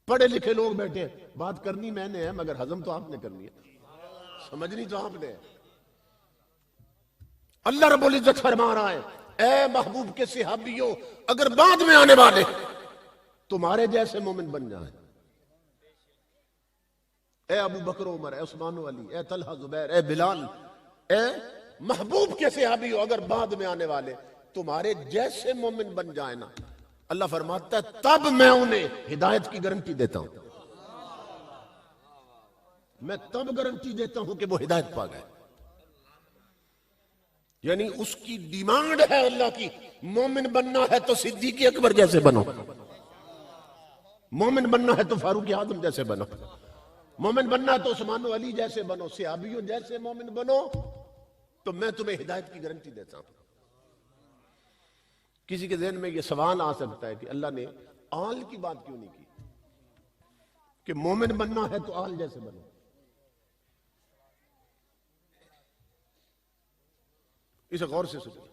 پڑھے لکھے لوگ بیٹھے ہیں، بات کرنی میں نے ہے مگر ہضم تو آپ نے کرنی ہے، سمجھنی تو آپ نے ہے۔ اللہ رب العزت فرما رہا ہے اے محبوب کے صحابیوں، اگر بعد میں آنے والے تمہارے جیسے مومن بن جائیں، اے ابو بکر عمر، اے عثمان و علی، اے طلحہ زبیر، اے بلال، اے محبوب کے صحابیوں، اگر بعد میں آنے والے تمہارے جیسے مومن بن جائیں نا، اللہ فرماتا ہے تب میں انہیں ہدایت کی گارنٹی دیتا ہوں، میں تب گارنٹی دیتا ہوں کہ وہ ہدایت پا گئے۔ یعنی اس کی ڈیمانڈ ہے اللہ کی، مومن بننا ہے تو صدیق اکبر جیسے بنو، مومن بننا ہے تو فاروق اعظم جیسے بنو، مومن بننا ہے تو عثمان و علی جیسے بنو، صحابیوں جیسے مومن بنو، تو میں تمہیں ہدایت کی گارنٹی دیتا ہوں۔ کسی کے ذہن میں یہ سوال آ سکتا ہے کہ اللہ نے آل کی بات کیوں نہیں کی کہ مومن بننا ہے تو آل جیسے بنو؟ اسے غور سے سنو،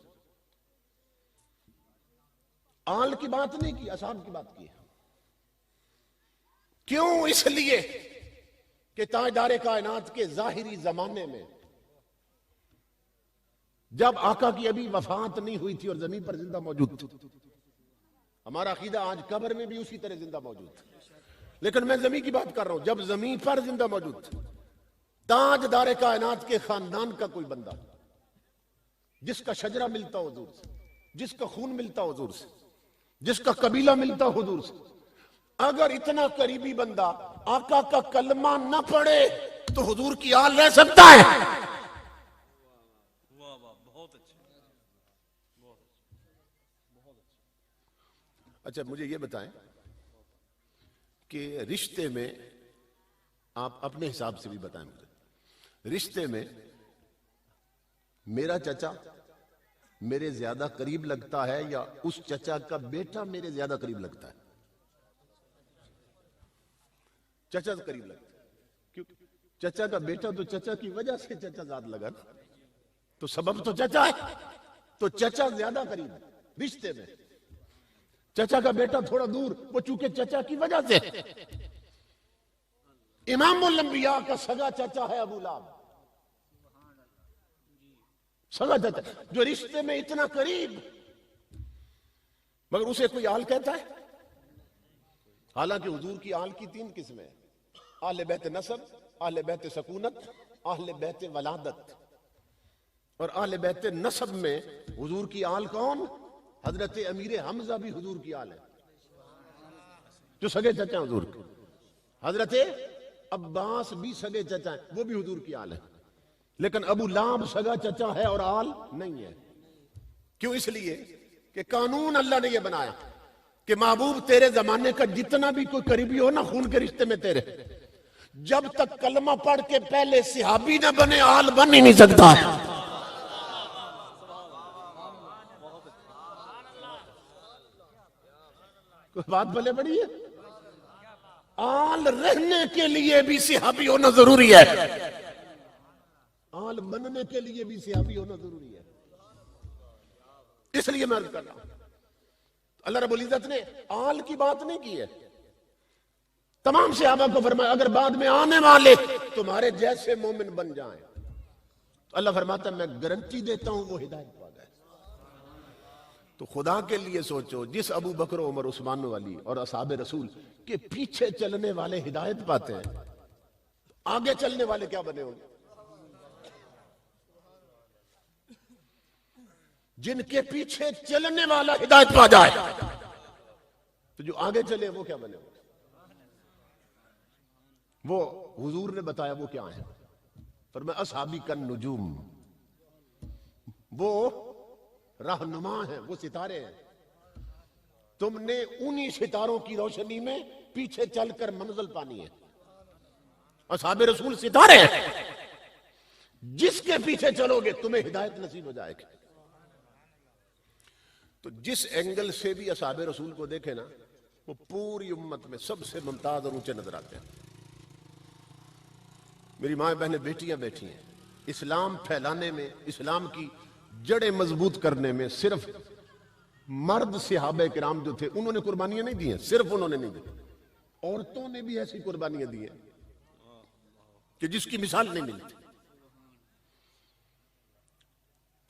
آل کی بات نہیں کی، اصحاب کی بات کی ہے۔ کیوں؟ اس لیے کہ تاجدار کائنات کے ظاہری زمانے میں جب آقا کی ابھی وفات نہیں ہوئی تھی اور زمین پر زندہ موجود تھی، ہمارا عقیدہ آج قبر میں بھی اسی طرح زندہ موجود تھی، لیکن میں زمین کی بات کر رہا ہوں، جب زمین پر زندہ موجود تھی، تاجدار کائنات کے خاندان کا کوئی بندہ جس کا شجرہ ملتا حضور سے، جس کا خون ملتا حضور سے، جس کا قبیلہ ملتا حضور سے، اگر اتنا قریبی بندہ آقا کا کلمہ نہ پڑھے تو حضور کی آل رہ سکتا ہے؟ اچھا مجھے یہ بتائیں کہ رشتے میں، آپ اپنے حساب سے بھی بتائیں مجھے، رشتے میں میرا چچا میرے زیادہ قریب لگتا ہے یا اس چچا کا بیٹا میرے زیادہ قریب لگتا ہے؟ چچا قریب لگتا ہے، کیونکہ چچا کا بیٹا تو چچا کی وجہ سے چچا ذات لگا نا، تو سبب تو چچا ہے، تو چچا زیادہ قریب ہے رشتے میں، چچا کا بیٹا تھوڑا دور، وہ چونکہ چچا کی وجہ سے۔ امام الانبیاء کا سگا چچا ہے ابو لہب، سگا چچا جو رشتے میں اتنا قریب، مگر اسے کوئی آل کہتا ہے؟ حالانکہ حضور کی آل کی 3 قسمیں، اہل بیت نسب، اہل بیت سکونت، اہل بیت ولادت۔ اور اہل بیت نسب میں حضور کی آل کون؟ حضرت امیر حمزہ بھی حضور کی آل ہے، جو سگے چچا حضور کے۔ حضرت عباس بھی سگے چچا ہیں، وہ بھی حضور کی آل ہے، لیکن ابو لہب سگا چچا ہے اور آل نہیں ہے۔ کیوں؟ اس لیے کہ قانون اللہ نے یہ بنایا کہ محبوب تیرے زمانے کا جتنا بھی کوئی قریبی ہو نا خون کے رشتے میں تیرے، جب تک کلمہ پڑھ کے پہلے صحابی نہ بنے آل بن ہی نہیں سکتا ہے۔ کوئی بات بھلے بڑی ہے، آل رہنے کے لیے بھی صحابی ہونا ضروری ہے، آل بننے کے لیے بھی صحابی ہونا ضروری ہے۔ اس لیے میں عرض کر رہا ہوں اللہ رب العزت نے آل کی بات نہیں کی ہے، تمام صحابہ کو فرمایا اگر بعد میں آنے والے تمہارے جیسے مومن بن جائیں، تو اللہ فرماتا ہے میں گارنٹی دیتا ہوں وہ ہدایت پا گئے۔ تو خدا کے لیے سوچو، جس ابو بکر عمر عثمان و علی اور اصحاب رسول کے پیچھے چلنے والے ہدایت پاتے ہیں، آگے چلنے والے کیا بنے ہوں گے؟ جن کے پیچھے چلنے والا ہدایت پا جائے تو جو آگے چلے وہ کیا بنے ہوں گے؟ وہ حضور نے بتایا وہ کیا ہیں، فرمایا اصحابی کالنجوم، وہ رہنما ہیں، وہ ستارے ہیں، تم نے انہی ستاروں کی روشنی میں پیچھے چل کر منزل پانی ہے۔ اصحاب رسول ستارے ہیں، جس کے پیچھے چلو گے تمہیں ہدایت نصیب ہو جائے گی۔ تو جس اینگل سے بھی اصحاب رسول کو دیکھے نا، وہ پوری امت میں سب سے ممتاز اور اونچے نظر آتے ہیں۔ میری ماں بہنیں بیٹیاں بیٹھی ہیں، اسلام پھیلانے میں، اسلام کی جڑیں مضبوط کرنے میں صرف مرد صحابہ کرام جو تھے انہوں نے قربانیاں نہیں دی ہیں، صرف انہوں نے نہیں دی، عورتوں نے بھی ایسی قربانیاں دی ہیں کہ جس کی مثال نہیں ملتی.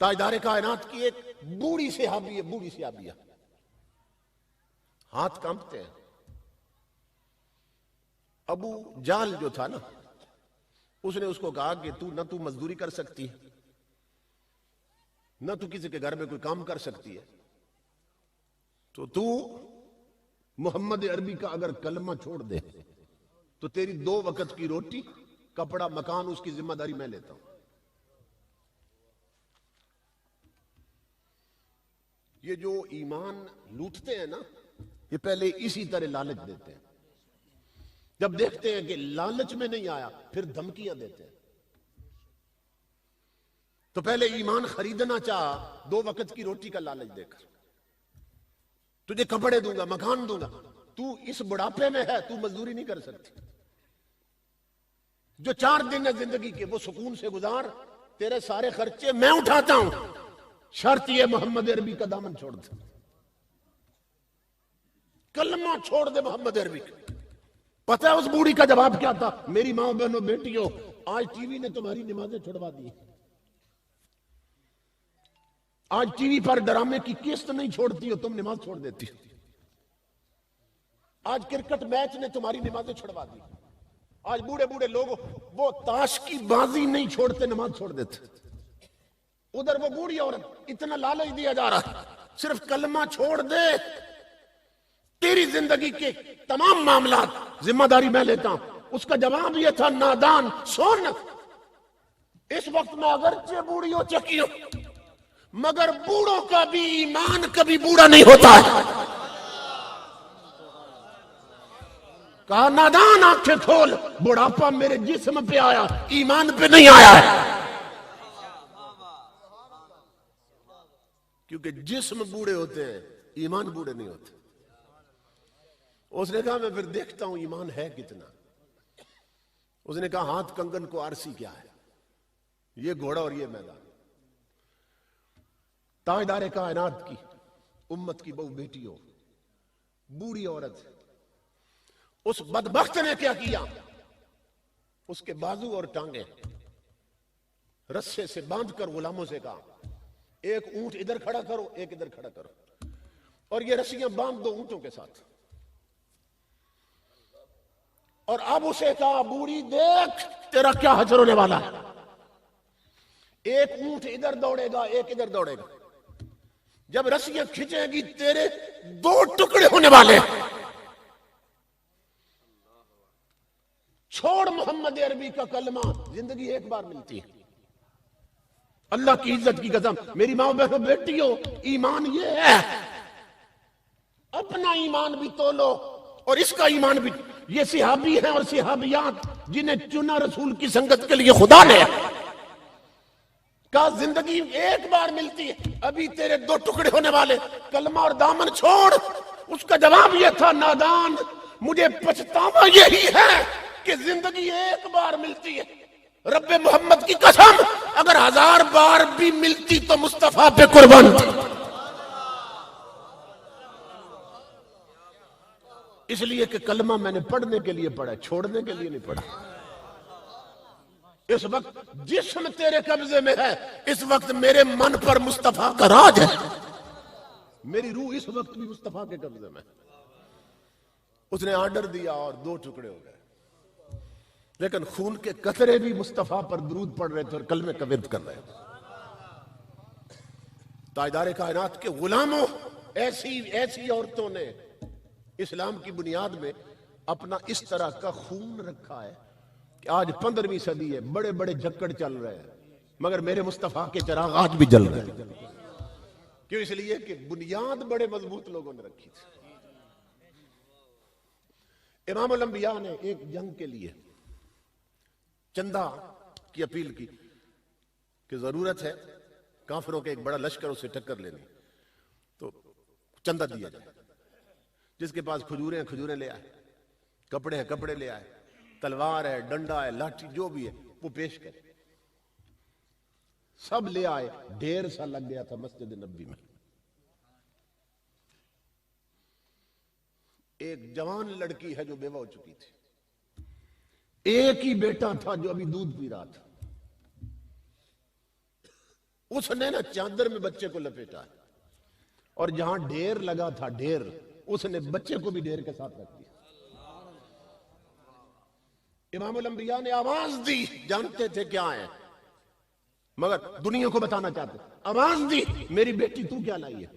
تاجدار کائنات کی ایک بوڑھی صحابیہ ہاتھ کانپتے ہیں. ابو جال جو تھا نا، اس نے اس کو کہا کہ نہ تو مزدوری کر سکتی ہے، نہ تو کسی کے گھر میں کوئی کام کر سکتی ہے، تو محمد عربی کا اگر کلمہ چھوڑ دے تو تیری 2 وقت کی روٹی، کپڑا، مکان، اس کی ذمہ داری میں لیتا ہوں. یہ جو ایمان لوٹتے ہیں نا، یہ پہلے اسی طرح لالچ دیتے ہیں. جب دیکھتے ہیں کہ لالچ میں نہیں آیا، پھر دھمکیاں دیتے ہیں. تو پہلے ایمان خریدنا چاہ 2 وقت کی روٹی کا لالچ دے کر، تجھے کپڑے دوں گا، مکان دوں گا، تو اس بڑھاپے میں ہے، تو مزدوری نہیں کر سکتی، جو 4 دن ہے زندگی کے وہ سکون سے گزار، تیرے سارے خرچے میں اٹھاتا ہوں، شرط یہ محمد عربی کا دامن چھوڑ دے، کلمہ چھوڑ دے محمد عربی کا. پتہ ہے اس بوڑھی کا جواب کیا تھا؟ میری ماں بہنوں بیٹیوں، آج ٹی وی نے تمہاری نمازیں چھڑوا دی، آج ٹی وی پر ڈرامے کی قسط نہیں چھوڑتی ہو، تم نماز چھوڑ دیتی ہو. آج کرکٹ میچ نے تمہاری نمازیں چھڑوا دی. آج بوڑھے بوڑھے لوگ وہ تاش کی بازی نہیں چھوڑتے، نماز چھوڑ دیتے. ادھر وہ بوڑھی عورت، اتنا لالچ دیا جا رہا ہے، صرف کلمہ چھوڑ دے، تیری زندگی کے تمام معاملات ذمہ داری میں لیتا ہوں. اس کا جواب یہ تھا، نادان سن، اس وقت میں اگرچہ بوڑھی ہو چکی ہوں، مگر بوڑھوں کا بھی ایمان کبھی بوڑھا نہیں ہوتا ہے. کہا نادان آنکھیں کھول، بڑھاپا میرے جسم پہ آیا، ایمان پہ نہیں آیا ہے. کیونکہ جسم بوڑھے ہوتے ہیں، ایمان بوڑھے نہیں ہوتے. اس نے کہا میں پھر دیکھتا ہوں ایمان ہے کتنا. اس نے کہا ہاتھ کنگن کو آرسی کیا ہے، یہ گھوڑا اور یہ میدان. تاجدار کائنات کی امت کی بہو بیٹیوں، بوڑھی عورت، اس بدبخت نے کیا کیا؟ اس کے بازو اور ٹانگیں رسے سے باندھ کر غلاموں سے کہا ایک اونٹ ادھر کھڑا کرو، ایک ادھر کھڑا کرو، اور یہ رسیاں باندھ دو اونٹوں کے ساتھ. اور اب اسے کہا بوڑھی دیکھ تیرا کیا حشر ہونے والا ہے، ایک اونٹ ادھر دوڑے گا، ایک ادھر دوڑے گا، جب رسیاں کھچیں گی تیرے 2 ٹکڑے ہونے والے. چھوڑ محمد عربی کا کلمہ، زندگی ایک بار ملتی ہے. اللہ کی عزت کی قسم، میری ماں بہنوں بیٹیوں، ایمان یہ ہے، اپنا ایمان بھی تولو اور اس کا ایمان بھی. یہ صحابی ہیں اور صحابیات جنہیں چنا رسول کی سنگت کے لیے خدا نے، کہا زندگی ایک بار ملتی ہے، ابھی تیرے 2 ٹکڑے ہونے والے، کلمہ اور دامن چھوڑ. اس کا جواب یہ تھا، نادان مجھے پچھتاوا یہی ہے کہ زندگی ایک بار ملتی ہے، رب محمد کی قسم اگر 1000 بار بھی ملتی تو مصطفیٰ پہ قربان تھی. اس لیے کہ کلمہ میں نے پڑھنے کے لیے پڑھا، چھوڑنے کے لیے نہیں پڑھا. اس وقت جسم تیرے قبضے میں ہے، اس وقت میرے من پر مصطفیٰ کا راج ہے، میری روح اس وقت بھی مصطفیٰ کے قبضے میں. اس نے آرڈر دیا اور 2 ٹکڑے ہو گئے، لیکن خون کے قطرے بھی مصطفیٰ پر درود پڑھ رہے تھے اور کلمے کا ورد کر رہے تھے. تاجدار کائنات کے غلاموں، ایسی عورتوں نے اسلام کی بنیاد میں اپنا اس طرح کا خون رکھا ہے کہ آج 15ویں صدی ہے، بڑے بڑے جھکڑ چل رہے ہیں، مگر میرے مصطفیٰ کے چراغ آج بھی جل رہے ہیں. کیوں؟ اس لیے کہ بنیاد بڑے مضبوط لوگوں نے رکھی تھی. امام الانبیاء نے ایک جنگ کے لیے چندہ کی اپیل کی کہ ضرورت ہے کافروں کے ایک بڑا لشکر اسے ٹکر لینی، تو چندہ دیا جائے. جس کے پاس کھجوریں ہیں کھجوریں لے آئے، کپڑے ہیں کپڑے لے آئے، تلوار ہے، ڈنڈا ہے، لاٹھی جو بھی ہے وہ پیش کرے. سب لے آئے، ڈھیر سا لگ گیا تھا مسجد نبوی میں. ایک جوان لڑکی ہے جو بیوہ ہو چکی تھی، ایک ہی بیٹا تھا جو ابھی دودھ پی رہا تھا، اس نے نا چادر میں بچے کو لپیٹا ہے، اور جہاں ڈھیر لگا تھا ڈھیر، اس نے بچے کو بھی ڈھیر کے ساتھ رکھ دیا۔ امام الانبیاء نے آواز دی، جانتے تھے کیا ہے مگر دنیا کو بتانا چاہتے، آواز دی، میری بیٹی تو کیا لائی ہے؟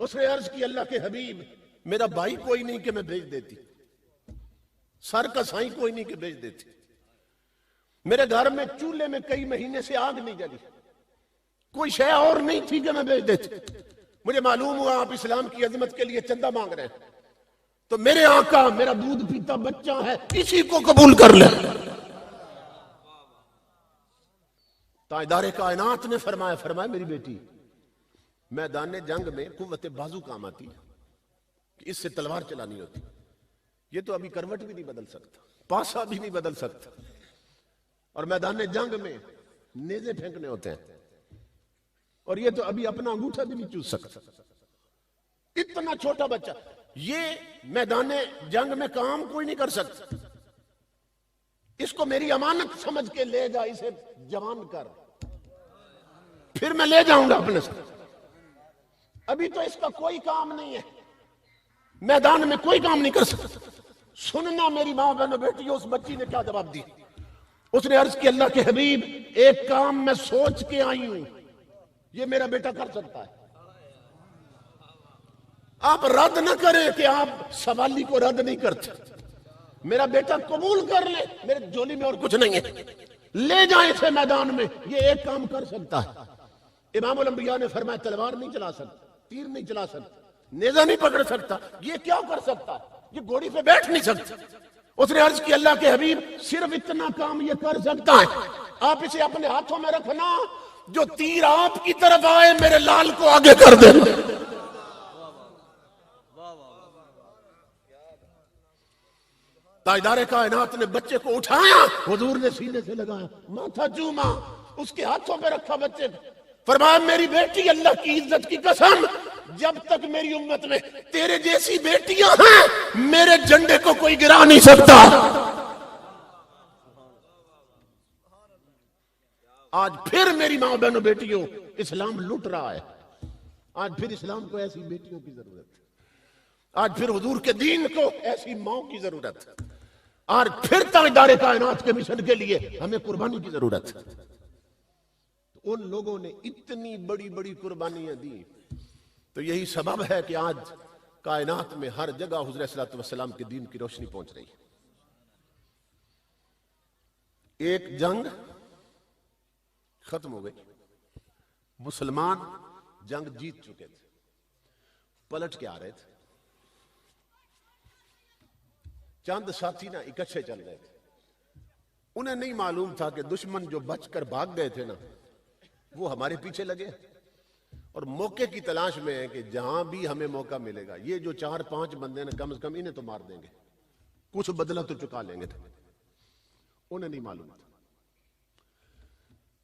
اس نے عرض کی، اللہ کے حبیب، میرا بھائی کوئی نہیں کہ میں بھیج دیتی، سر کا سائیں کوئی نہیں کہ بھیج دیتی، میرے گھر میں چولہے میں کئی مہینے سے آگ نہیں جلی، کوئی شے اور نہیں تھی کہ میں بھیج دیتی، مجھے معلوم ہوا آپ اسلام کی عظمت کے لیے چندہ مانگ رہے ہیں، تو میرے آقا میرا دودھ پیتا بچہ ہے، اسی کو قبول کر لے۔ تاجدار کائنات نے فرمایا میری بیٹی، میدان جنگ میں قوت بازو کام آتی ہے کہ اس سے تلوار چلانی ہوتی، یہ تو ابھی کروٹ بھی نہیں بدل سکتا، پاسا بھی نہیں بدل سکتا، اور میدان جنگ میں نیزے پھینکنے ہوتے ہیں، اور یہ تو ابھی اپنا انگوٹھا بھی نہیں چوس سکتا، اتنا چھوٹا بچہ، یہ میدان جنگ میں کام کوئی نہیں کر سکتا، اس کو میری امانت سمجھ کے لے جا، اسے جوان کر، پھر میں لے جاؤں گا اپنے ساتھ، ابھی تو اس کا کوئی کام نہیں ہے، میدان میں کوئی کام نہیں کر سکتا۔ سننا میری ماں بہنوں بیٹیوں، اس بچی نے کیا جواب دی؟ اس نے عرض کی، اللہ کے حبیب، ایک کام میں سوچ کے آئی ہوں، یہ میرا بیٹا کر سکتا ہے، آپ رد نہ کریں کہ آپ سوالی کو رد نہیں کرتے، میرا بیٹا قبول کر لے، میرے جولی میں اور کچھ نہیں ہے، لے جائیں اسے میدان میں، یہ ایک کام کر سکتا ہے۔ امام الانبیاء نے فرمایا، تلوار نہیں چلا سکتا، تیر نہیں چلا سکتا، نیزہ نہیں پکڑ سکتا، یہ کیا کر سکتا ہے؟ یہ گھوڑی پہ بیٹھ نہیں سکتا۔ اس نے عرض کی، اللہ کے حبیب، صرف اتنا کام یہ کر سکتا ہے، آپ اسے اپنے ہاتھوں میں رکھنا، جو تیر آپ کی طرف آئے میرے لال کو آگے کر دے۔ تاجدار کائنات نے بچے کو اٹھایا، حضور نے سینے سے لگایا، ماتھا چوما، اس کے ہاتھوں پہ رکھا بچے کو، فرمایا میری بیٹی، اللہ کی عزت کی قسم، جب تک میری امت میں تیرے جیسی بیٹیاں ہیں، میرے جھنڈے کو کوئی گرا نہیں سکتا۔ آج پھر میری ماں بہنوں بیٹیوں، اسلام لٹ رہا ہے، آج پھر اسلام کو ایسی بیٹیوں کی ضرورت ہے، آج پھر حضور کے دین کو ایسی ماں کی ضرورت ہے، آج پھر تاجدار کائنات کے مشن کے لیے ہمیں قربانی کی ضرورت ہے۔ ان لوگوں نے اتنی بڑی بڑی قربانیاں دی، تو یہی سبب ہے کہ آج کائنات میں ہر جگہ حضور صلی اللہ علیہ وسلم کے دین کی روشنی پہنچ رہی ہے۔ ایک جنگ ختم ہو گئی، مسلمان جنگ جیت چکے تھے، پلٹ کے آ رہے تھے، چند ساتھی نا اکٹھے چل رہے تھے، انہیں نہیں معلوم تھا کہ دشمن جو بچ کر بھاگ گئے تھے نا، وہ ہمارے پیچھے لگے، اور موقع کی تلاش میں ہے کہ جہاں بھی ہمیں موقع ملے گا، یہ جو 4-5 بندے نا کم از کم انہیں تو مار دیں گے، کچھ بدلہ تو چکا لیں گے۔ انہیں نہیں معلوم تھا۔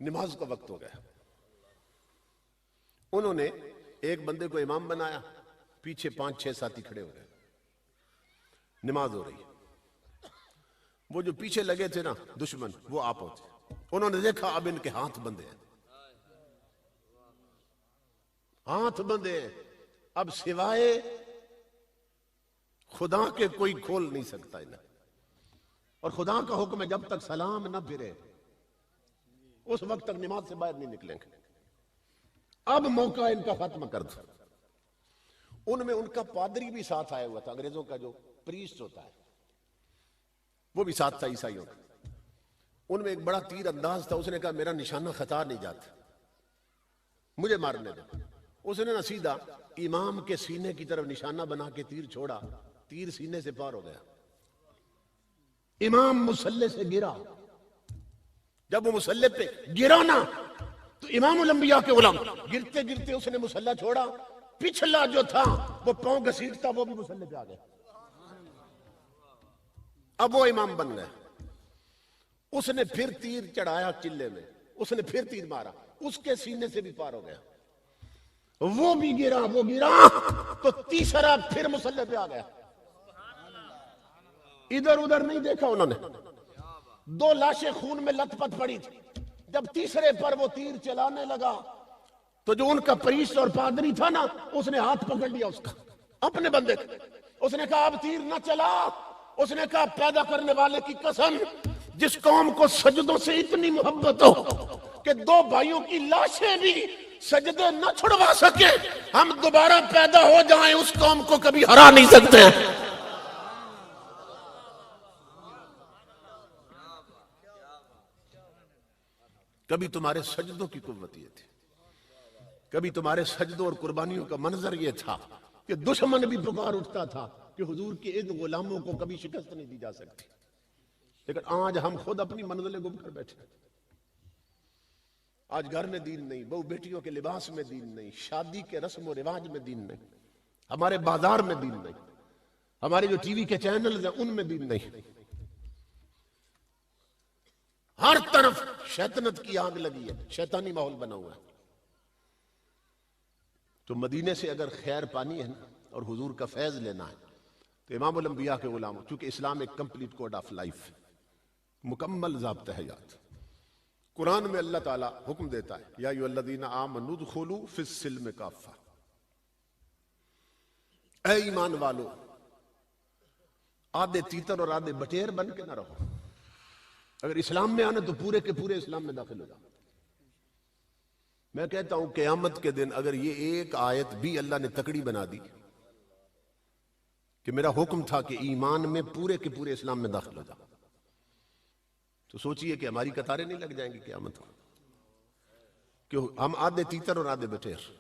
نماز کا وقت ہو گیا، انہوں نے ایک بندے کو امام بنایا، پیچھے 5-6 ساتھی کھڑے ہو گئے، نماز ہو رہی ہے، وہ جو پیچھے لگے تھے نا دشمن، وہ آپ ہوتے، انہوں نے دیکھا اب ان کے ہاتھ بندے ہیں، ہاتھ بندے ہیں، اب سوائے خدا کے کوئی کھول نہیں سکتا انہیں، اور خدا کا حکم ہے جب تک سلام نہ پھرے اس وقت تک نماز سے باہر نہیں نکلیں گے، اب موقع ان کا ختم کر دو۔ ان میں ان کا پادری بھی ساتھ آیا ہوا تھا، انگریزوں کا جو پریسٹ ہوتا ہے وہ بھی ساتھ تھا، عیسائیوں کا۔ ان میں ایک بڑا تیر انداز تھا، اس نے کہا میرا نشانہ خطا نہیں جاتا، مجھے مارنے دو۔ اس نے نہ سیدھا امام کے سینے کی طرف نشانہ بنا کے تیر چھوڑا، تیر سینے سے پار ہو گیا، امام مصلی سے گرا، جب وہ مصلی پہ گرا نا تو امام الانبیاء کے غلام گرتے گرتے اس نے مصلی چھوڑا، پچھلا جو تھا وہ پاؤں گھسیٹتا وہ بھی مصلی پہ آ گیا، اب وہ امام بن گیا۔ اس نے پھر تیر چڑھایا چلے میں، اس نے پھر تیر مارا، اس کے سینے سے بھی پار ہو گیا۔ وہ بھی گرا تو تیسرا پھر مصلی پہ آ گیا. ادھر ادھر نہیں دیکھا انہوں نے, 2 لاشیں خون میں لت پت پڑی تھی. جب تیسرے پر وہ تیر چلانے لگا تو جو ان کا پریس اور پادری تھا نا, اس نے ہاتھ پکڑ لیا اس کا, اپنے بندے کا. اس نے کہا اب تیر نہ چلا. اس نے کہا پیدا کرنے والے کی قسم, جس قوم کو سجدوں سے اتنی محبت ہو کہ 2 بھائیوں کی لاشیں بھی سجدے نہ چھڑوا سکے, ہم دوبارہ پیدا ہو جائیں اس قوم کو کبھی ہرا نہیں سکتے ہیں. کبھی تمہارے سجدوں کی قوت یہ تھی, کبھی تمہارے سجدوں اور قربانیوں کا منظر یہ تھا کہ دشمن بھی پکار اٹھتا تھا کہ حضور کے ان غلاموں کو کبھی شکست نہیں دی جا سکتی. لیکن آج ہم خود اپنی منزلیں گم کر بیٹھے. آج گھر میں دین نہیں, بہو بیٹیوں کے لباس میں دین نہیں, شادی کے رسم و رواج میں دین نہیں, ہمارے بازار میں دین نہیں, ہمارے جو ٹی وی کے چینلز ہیں ان میں دین نہیں. ہر طرف شیطنت کی آگ لگی ہے, شیطانی ماحول بنا ہوا ہے. تو مدینے سے اگر خیر پانی ہے نا اور حضور کا فیض لینا ہے تو امام الانبیاء کے غلاموں, چونکہ اسلام ایک کمپلیٹ کوڈ آف لائف ہے, مکمل ضابطہ حیات. قرآن میں اللہ تعالیٰ حکم دیتا ہے یا ایھا الذین آمنوا ادخلوا فی السلم کافہ, اے ایمان والو آدھے تیتر اور آدھے بٹیر بن کے نہ رہو. اگر اسلام میں آنا تو پورے کے پورے اسلام میں داخل ہو جاؤ. میں کہتا ہوں قیامت کے دن اگر یہ ایک آیت بھی اللہ نے تکڑی بنا دی کہ میرا حکم تھا کہ ایمان میں پورے کے پورے اسلام میں داخل ہو جاؤ, تو سوچئے کہ ہماری قطاریں نہیں لگ جائیں گی قیامت کو, کہ ہم آدھے تیتر اور آدھے بٹیر.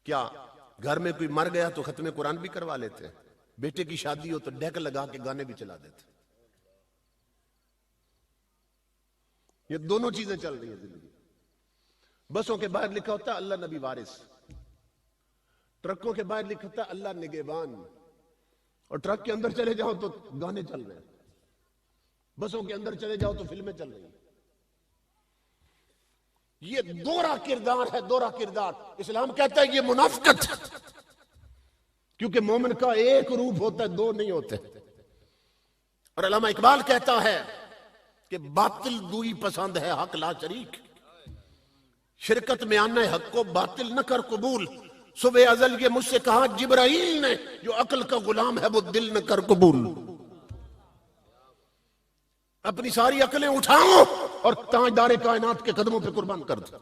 کیا گھر میں کوئی مر گیا تو ختم قرآن بھی کروا لیتے ہیں, بیٹے کی شادی ہو تو ڈیک لگا کے گانے بھی چلا دیتے. یہ دونوں چیزیں چل رہی ہیں زندگی. بسوں کے باہر لکھا ہوتا ہے اللہ نبی وارث, ٹرکوں کے باہر لکھا ہوتا ہے اللہ نگہبان, اور ٹرک کے اندر چلے جاؤ تو گانے چل رہے ہیں, بسوں کے اندر چلے جاؤ تو فلمیں چل رہی ہیں. یہ دورہ کردار ہے, دورہ کردار. اسلام کہتا ہے یہ منافقت, کیونکہ مومن کا ایک روپ ہوتا ہے, 2 نہیں ہوتے. اور علامہ اقبال کہتا ہے کہ باطل دوئی پسند ہے حق لا شریک, شرکت میں آنا حق کو باطل نہ کر قبول. صبح ازل یہ مجھ سے کہا جبرائیل نے, جو عقل کا غلام ہے وہ دل نہ کر قبول. اپنی ساری عقلیں اٹھاؤ اور تاجدار کائنات کے قدموں پہ قربان کر دو.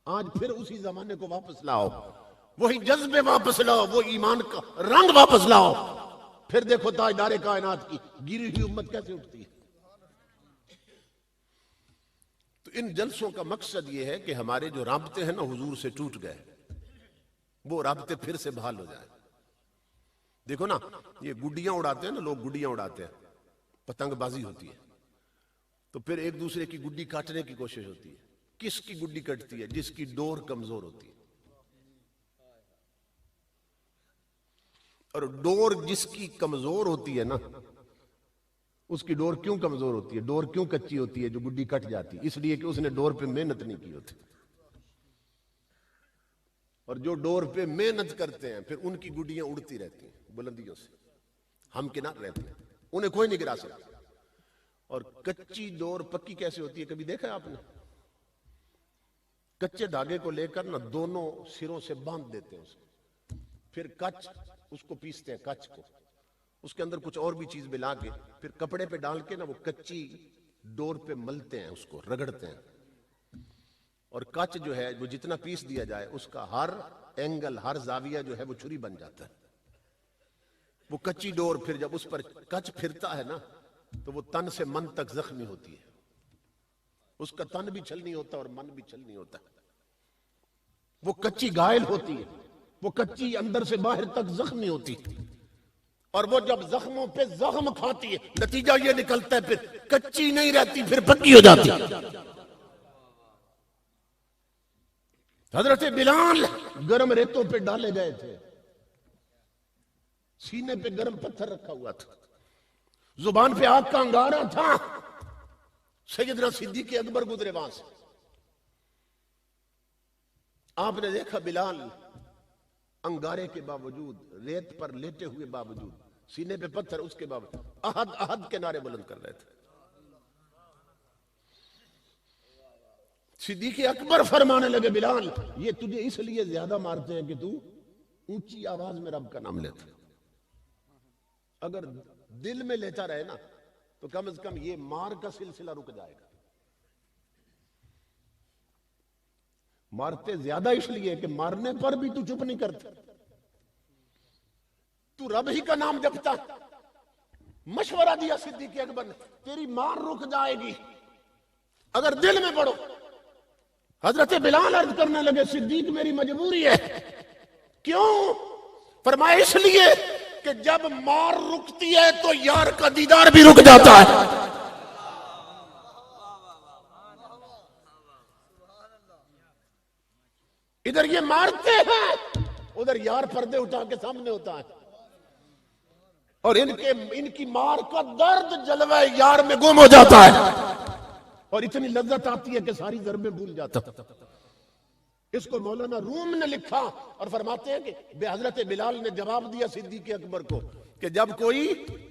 آج پھر اسی زمانے کو واپس لاؤ, وہی جذبے واپس لاؤ, وہ ایمان کا رنگ واپس لاؤ. پھر دیکھو تاجدار کائنات کی گری ہوئی امت کیسے اٹھتی ہے. تو ان جلسوں کا مقصد یہ ہے کہ ہمارے جو رابطے ہیں نا حضور سے ٹوٹ گئے, وہ رابطے پھر سے بحال ہو جائیں. دیکھو نا, یہ گڈیاں اڑاتے ہیں نا لوگ, گڈیاں اڑاتے ہیں, پتنگ بازی ہوتی ہے, تو پھر ایک دوسرے کی گڈی کاٹنے کی کوشش ہوتی ہے. کس کی گڈی کٹتی ہے؟ جس کی ڈور کمزور ہوتی ہے. اور ڈور جس کی کمزور ہوتی ہے نا, اس کی ڈور کیوں کمزور ہوتی ہے, ڈور کیوں کچی ہوتی ہے جو گڈی کٹ جاتی ہے؟ اس لیے کہ اس نے ڈور پہ محنت نہیں کی ہوتی. اور جو ڈور پہ محنت کرتے ہیں پھر ان کی گڈیاں اڑتی رہتی ہیں بلندیوں سے, ہم کنار رہتے ہیں, انہیں کوئی نہیں گرا سکتا. اور کچی ڈور پکی کیسے ہوتی ہے کبھی دیکھا ہے آپ نے؟ کچے دھاگے کو لے کر نا دونوں سروں سے باندھ دیتے ہیں اس کو, پھر کچ اس کو پیستے ہیں, کچ کو اس کے اندر کچھ اور بھی چیز ملا کے پھر کپڑے پہ ڈال کے نا وہ کچی ڈور پہ ملتے ہیں, اس کو رگڑتے ہیں. اور کچ جو ہے وہ جتنا پیس دیا جائے اس کا ہر اینگل, ہر زاویہ جو ہے وہ چھری بن جاتا ہے. وہ کچی ڈور پھر جب اس پر کچ پھرتا ہے نا تو وہ تن سے من تک زخمی ہوتی ہے. اس کا تن بھی چھلنی ہوتا ہے اور من بھی چھلنی ہوتا ہے. وہ کچی گائل ہوتی ہے, وہ کچی اندر سے باہر تک زخمی ہوتی ہے. اور وہ جب زخموں پہ زخم کھاتی ہے نتیجہ یہ نکلتا ہے پھر کچی نہیں رہتی, پھر پکی ہو جاتی ہے. حضرت بلال گرم ریتوں پہ ڈالے گئے تھے, سینے پہ گرم پتھر رکھا ہوا تھا, زبان پہ آگ کا انگارہ تھا. سیدنا صدیق اکبر گزرے وہاں سے, آپ نے دیکھا بلال انگارے کے باوجود، ریت پر لیٹے ہوئے باوجود، سینے پہ پتھر، اس کے باوجود احد احد کے نعرے بلند کر رہے تھے۔ صدیق اکبر فرمانے لگے بلال یہ تجھے اس لیے زیادہ مارتے ہیں کہ تو اونچی آواز میں رب کا نام لیتا، اگر دل میں لیتا رہے نا تو کم از کم یہ مار کا سلسلہ رک جائے گا۔ مارتے زیادہ اس لیے کہ مارنے پر بھی تو چپ نہیں کرتا، تو رب ہی کا نام جپتا۔ مشورہ دیا صدیق اکبر نے، تیری مار رک جائے گی اگر دل میں پڑو۔ حضرت بلال عرض کرنے لگے صدیق میری مجبوری ہے۔ کیوں؟ فرمایا اس لیے کہ جب مار رکتی ہے تو یار کا دیدار بھی رک جاتا ہے۔ ادھر یہ مارتے ہیں، ادھر یار پردے اٹھا کے سامنے ہوتا ہے، اور ان کی مار کا درد جلوہ یار میں گم ہو جاتا ہے، اور اتنی لذت آتی ہے کہ ساری ضربیں بھول جاتا۔ اس کو مولانا روم نے لکھا اور فرماتے ہیں کہ حضرت بلال نے جواب دیا صدیق اکبر کو کہ جب کوئی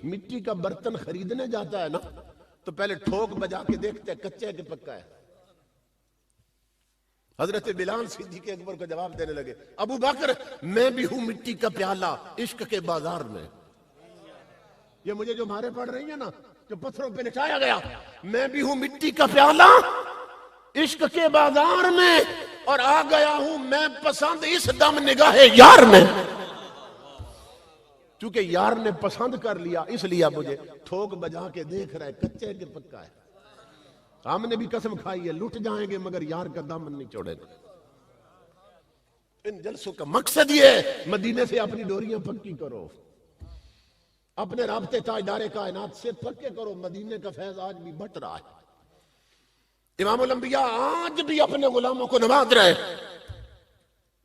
مٹی کا برتن خریدنے جاتا ہے نا تو پہلے ٹھوک بجا کے دیکھتے ہیں کچا ہے کہ پکا ہے۔ حضرت بلال صدیق اکبر کو جواب دینے لگے ابو بکر میں بھی ہوں مٹی کا پیالہ عشق کے بازار میں۔ یہ مجھے جو مارے پڑ رہی ہیں نا، جو پتھروں پہ لٹایا گیا، میں بھی ہوں مٹی کا پیالہ عشق کے بازار میں، اور آ گیا ہوں میں پسند اس دم نگاہ یار میں۔ چونکہ یار نے پسند کر لیا اس لیے مجھے ٹھوک بجا کے دیکھ رہا ہے کچے کے پکا ہے۔ ہم نے بھی قسم کھائی ہے لٹ جائیں گے مگر یار کا دامن نہیں چھوڑے گا۔ ان جلسوں کا مقصد یہ ہے مدینے سے اپنی ڈوریاں پکی کرو، اپنے رابطے تاجدار کائنات سے پکے کرو۔ مدینے کا فیض آج بھی بٹ رہا ہے۔ امام الانبیاء آج بھی اپنے غلاموں کو نواز رہے۔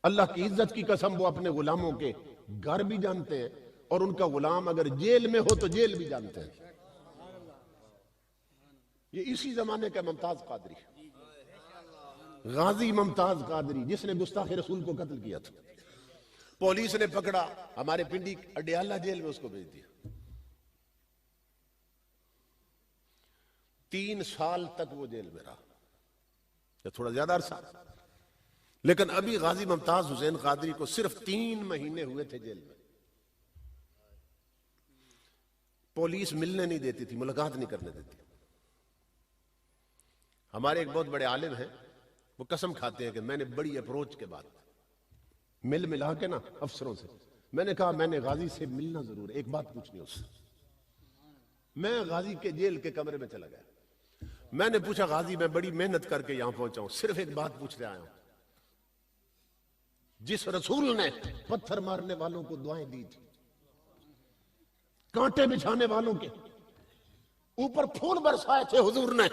اللہ کی عزت کی قسم وہ اپنے غلاموں کے گھر بھی جانتے ہیں، اور ان کا غلام اگر جیل میں ہو تو جیل بھی جانتے ہیں۔ یہ اسی زمانے کا ممتاز قادری، غازی ممتاز قادری، جس نے گستاخ رسول کو قتل کیا تھا۔ پولیس نے پکڑا، ہمارے پنڈی اڈیالہ جیل میں اس کو بھیج دیا۔ 3 سال تک وہ جیل میں رہا، یا تھوڑا زیادہ عرصہ، لیکن ابھی غازی ممتاز حسین قادری کو صرف 3 مہینے ہوئے تھے جیل میں۔ پولیس ملنے نہیں دیتی تھی، ملاقات نہیں کرنے دیتی۔ ہمارے ایک بہت بڑے عالم ہیں، وہ قسم کھاتے ہیں کہ میں نے بڑی اپروچ کے بعد ملا کے نا افسروں سے میں نے کہا میں نے غازی سے ملنا ضرور ہے، ایک بات پوچھنی اس سے۔ میں غازی کے جیل کے کمرے میں چلا گیا، میں نے پوچھا غازی میں بڑی محنت کر کے یہاں پہنچا ہوں، صرف ایک بات پوچھنے آیا ہوں، جس رسول نے پتھر مارنے والوں کو دعائیں دی تھی، کانٹے بچھانے والوں کے اوپر پھول برسائے تھے حضور نے،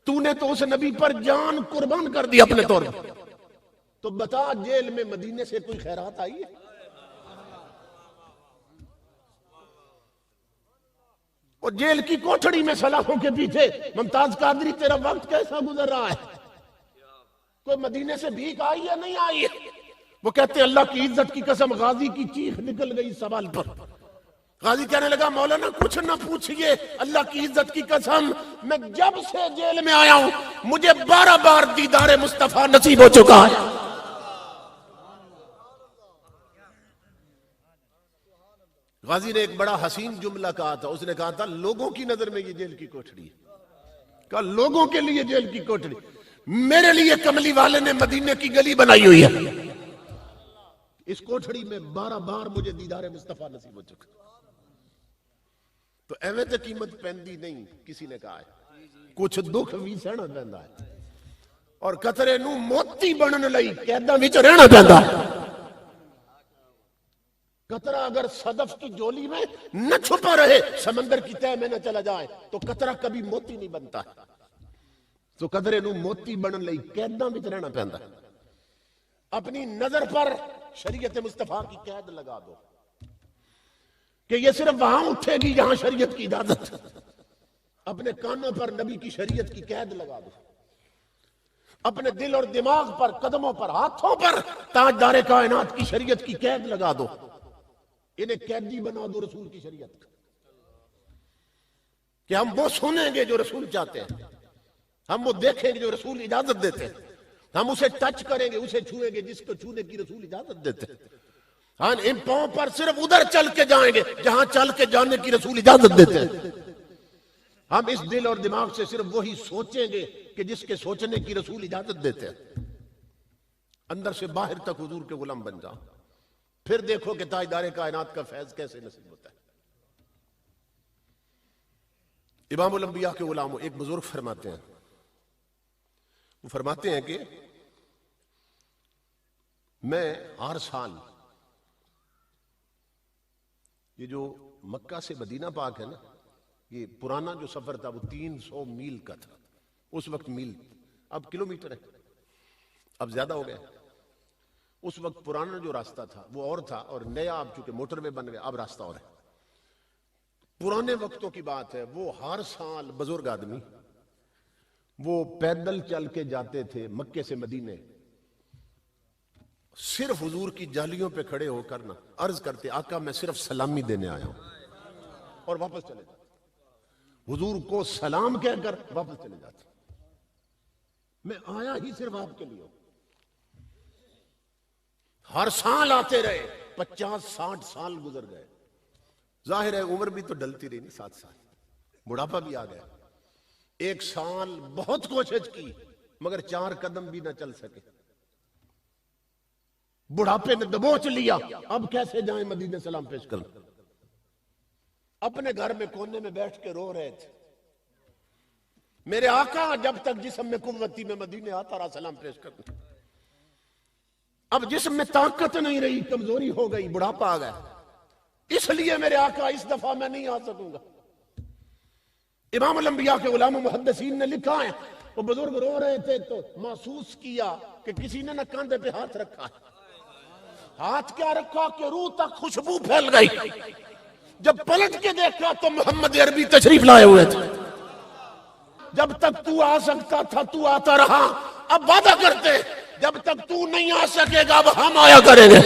تو نے تو اس نبی پر جان قربان کر دی اپنے طور پر، تو بتا جیل میں مدینے سے کوئی خیرات آئی ہے؟ اور جیل کی کوٹھڑی میں سلاخوں کے پیچھے ممتاز قادری تیرا وقت کیسا گزر رہا ہے؟ کوئی مدینے سے بھیک آئی ہے نہیں آئی ہے؟ وہ کہتے ہیں اللہ کی عزت کی قسم غازی کی چیخ نکل گئی سوال پر۔ غازی کہنے لگا مولانا کچھ نہ پوچھئے، اللہ کی عزت کی قسم میں جب سے جیل میں آیا ہوں مجھے 12 بار دیدار مصطفیٰ نصیب ہو چکا ہے۔ غازی نے ایک بڑا حسین جملہ کہا تھا، اس نے کہا تھا لوگوں کی نظر میں یہ جیل کی کوٹھڑی ہے، کہا لوگوں کے لیے جیل کی کوٹھڑی، میرے لیے کملی والے نے مدینے کی گلی بنائی ہوئی ہے۔ اس کوٹھڑی میں 12 بار مجھے دیدار مصطفیٰ نصیب ہو چکا۔ تو ایویں تے قیمت پہندی نہیں، کسی نے کہا ہے کچھ دکھ بھی سہنا پیندا ہے، اور قطرے نو موتی بنن لئی قیداں وچ رہنا پیندا ہے۔ قطرہ اگر صدف کی جولی میں نہ چھپا رہے، سمندر کی تہہ میں نہ چلا جائے تو قطرہ کبھی موتی نہیں بنتا، تو قطرے نو موتی بنن لئی قیداں وچ رہنا پیندا ہے۔ اپنی نظر پر شریعت مصطفیٰ کی قید لگا دو کہ یہ صرف وہاں اٹھے گی جہاں شریعت کی اجازت، اپنے کانوں پر نبی کی شریعت کی قید لگا دو۔ اپنے دل اور دماغ پر، قدموں پر، ہاتھوں پر تاجدار کائنات کی شریعت کی قید لگا دو، انہیں قیدی بنا دو رسول کی شریعت کا، کہ ہم وہ سنیں گے جو رسول چاہتے ہیں، ہم وہ دیکھیں گے جو رسول اجازت دیتے ہیں، ہم اسے ٹچ کریں گے، اسے چھوئیں گے جس کو چھونے کی رسول اجازت دیتے ہیں، ہاں ان پاؤں پر صرف ادھر چل کے جائیں گے جہاں چل کے جانے کی رسول اجازت دیتے ہیں، ہم اس دل اور دماغ سے صرف وہی سوچیں گے کہ جس کے سوچنے کی رسول اجازت دیتے ہیں، اندر سے باہر تک حضور کے غلام بن جاؤ، پھر دیکھو کہ تاجدار کائنات کا فیض کیسے نصیب ہوتا ہے۔ امام الانبیاء کے غلاموں، ایک بزرگ فرماتے ہیں، وہ فرماتے ہیں کہ میں ہر سال یہ جو مکہ سے مدینہ پاک ہے نا، یہ پرانا جو سفر تھا وہ 300 میل کا تھا، اس وقت میل، اب کلومیٹر ہے، اب زیادہ ہو گیا۔ اس وقت پرانا جو راستہ تھا وہ اور تھا، اور نیا اب چونکہ موٹر وے بن گیا، اب راستہ اور ہے۔ پرانے وقتوں کی بات ہے، وہ ہر سال بزرگ آدمی وہ پیدل چل کے جاتے تھے مکے سے مدینے، صرف حضور کی جالیوں پہ کھڑے ہو کر نا عرض کرتے، آقا میں صرف سلامی دینے آیا ہوں، اور واپس چلے جاتے، حضور کو سلام کہہ کر واپس چلے جاتے، میں آیا ہی صرف آپ کے لیے ہوں۔ ہر سال آتے رہے، 50-60 سال گزر گئے، ظاہر ہے عمر بھی تو ڈلتی رہی، 7 سال بڑھاپا بھی آ گیا، ایک سال بہت کوشش کی مگر 4 قدم بھی نہ چل سکے، بڑھاپے نے دبوچ لیا، اب کیسے جائیں مدینے سلام پیش کریں؟ اپنے گھر میں کونے میں بیٹھ کے رو رہے تھے، میرے آقا جب تک جسم میں قوت تھی میں مدینے آتا رہا سلام پیش کرنے، اب جسم میں طاقت نہیں رہی، کمزوری ہو گئی، بڑھاپا آ گیا، اس لیے میرے آقا اس دفعہ میں نہیں آ سکوں گا۔ امام الانبیاء کے علماء محدثین نے لکھا ہے، وہ بزرگ رو رہے تھے تو محسوس کیا کہ کسی نے نہ کاندھے پہ ہاتھ رکھا ہے، ہاتھ کیا رکھا کہ روح تک خوشبو پھیل گئی، جب پلٹ کے دیکھا تو محمد عربی تشریف لائے ہوئے تھے، جب تک تو آ سکتا تھا تو آتا رہا، اب وعدہ کرتے جب تک تو نہیں آ سکے گا اب ہم آیا کریں گے،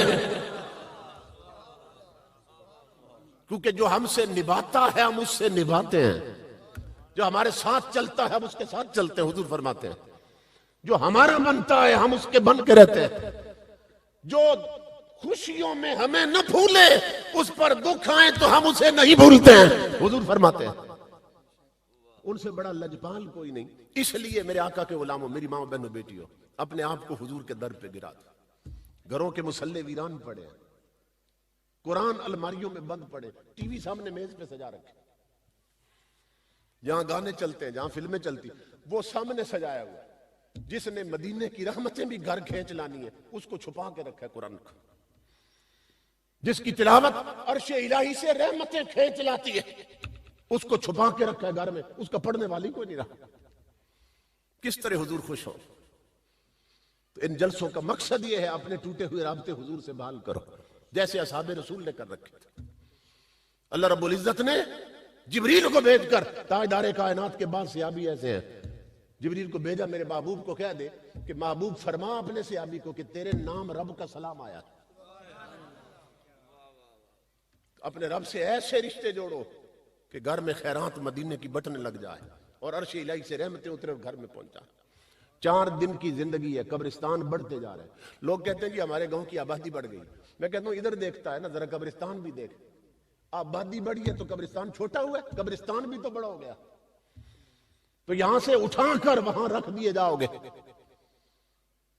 کیونکہ جو ہم سے نبھاتا ہے ہم اس سے نبھاتے ہیں، جو ہمارے ساتھ چلتا ہے ہم اس کے ساتھ چلتے ہیں، حضور فرماتے ہیں جو ہمارا بنتا ہے ہم اس کے بن کے رہتے ہیں، جو خوشیوں میں ہمیں نہ بھولے اس پر دکھ آئے تو ہم اسے نہیں بھولتے ہیں، حضور فرماتے ہیں ان سے بڑا لجپال کوئی نہیں۔ اس لیے میرے آقا کے غلاموں، میری ماں بہنوں بیٹیوں، اپنے آپ کو حضور کے در پہ گرا دو، گھروں کے مصلے ویران پڑے ہیں، قرآن الماریوں میں بند پڑے، ٹی وی سامنے میز پہ سجا رکھے، جہاں گانے چلتے ہیں، جہاں فلمیں چلتی وہ سامنے سجایا ہوا ہے، جس نے مدینے کی رحمتیں بھی گھر کھینچ لانی ہے اس کو چھپا کے رکھا ہے قرآن کو، جس کی تلاوت عرش الہی سے رحمتیں کھینچ لاتی ہے اس کو چھپا کے رکھا ہے گھر میں، اس کا پڑھنے والی کوئی نہیں رہا۔ کس طرح حضور خوش ہو؟ تو ان جلسوں کا مقصد یہ ہے اپنے ٹوٹے ہوئے رابطے حضور سے بحال کرو، جیسے اصحاب رسول نے کر رکھے تھے۔ اللہ رب العزت نے جبریل کو بھیج کر، تاجدار کائنات کے بعد صحابی ایسے ہیں، جبریل کو بھیجا میرے محبوب کو کہہ دے کہ محبوب فرما اپنے صحابی کو کہ تیرے نام رب کا سلام آیا، اپنے رب سے ایسے رشتے جوڑو کہ گھر میں خیرات مدینے کی بٹن لگ جائے اور عرش الہی سے رحمتیں اترے اور گھر میں پہنچا۔ 4 دن کی زندگی ہے، قبرستان بڑھتے جا رہے ہیں، لوگ کہتے ہیں کہ ہمارے گاؤں کی آبادی بڑھ گئی، میں کہتا ہوں ادھر دیکھتا ہے نا ذرا قبرستان بھی دیکھ، آبادی بڑھی ہے تو قبرستان چھوٹا ہوا ہے، قبرستان بھی تو بڑا ہو گیا، تو یہاں سے اٹھا کر وہاں رکھ دیے جاؤ گے،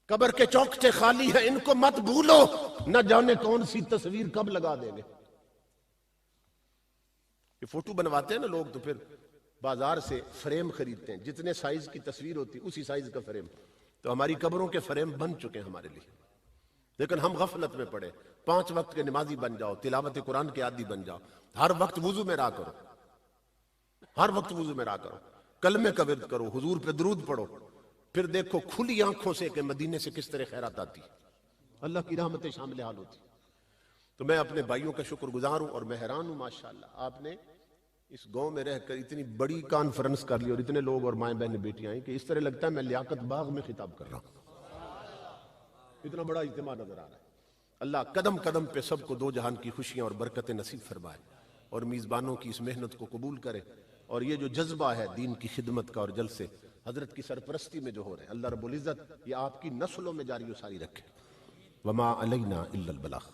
قبر کے چوکھٹے خالی ہیں ان کو مت بھولو، نہ جانے کون سی تصویر کب لگا دیں گے۔ یہ فوٹو بنواتے ہیں نا لوگ تو پھر بازار سے فریم خریدتے ہیں، جتنے سائز کی تصویر ہوتی اسی سائز کا فریم، تو ہماری قبروں کے فریم بن چکے ہیں ہمارے لیے، لیکن ہم غفلت میں پڑے۔ 5 وقت کے نمازی بن جاؤ، تلاوت قرآن کے عادی بن جاؤ، ہر وقت وضو میں رہا کرو، ہر وقت وضو میں رہا کرو، کلمے کا ورد کرو، حضور پہ درود پڑھو، پھر دیکھو کھلی آنکھوں سے کہ مدینے سے کس طرح خیرات آتی، اللہ کی رحمتیں شامل حال ہوتی۔ تو میں اپنے بھائیوں کا شکر گزار ہوں اور میں حیران ہوں، ماشاءاللہ آپ نے اس گاؤں میں رہ کر اتنی بڑی کانفرنس کر لی اور اتنے لوگ اور مائیں بہنیں بیٹیاں آئیں کہ اس طرح لگتا ہے میں لیاقت باغ میں خطاب کر رہا ہوں. اتنا بڑا اجتماع نظر آ رہا ہے. اللہ قدم قدم پہ سب کو دو جہان کی خوشیاں اور برکتیں نصیب فرمائے اور میزبانوں کی اس محنت کو قبول کرے. اور یہ جو جذبہ ہے دین کی خدمت کا اور جلسے حضرت کی سرپرستی میں جو ہو رہے ہیں، اللہ رب العزت یہ آپ کی نسلوں میں جاری و ساری رکھے. وما علینا الا البلاغ.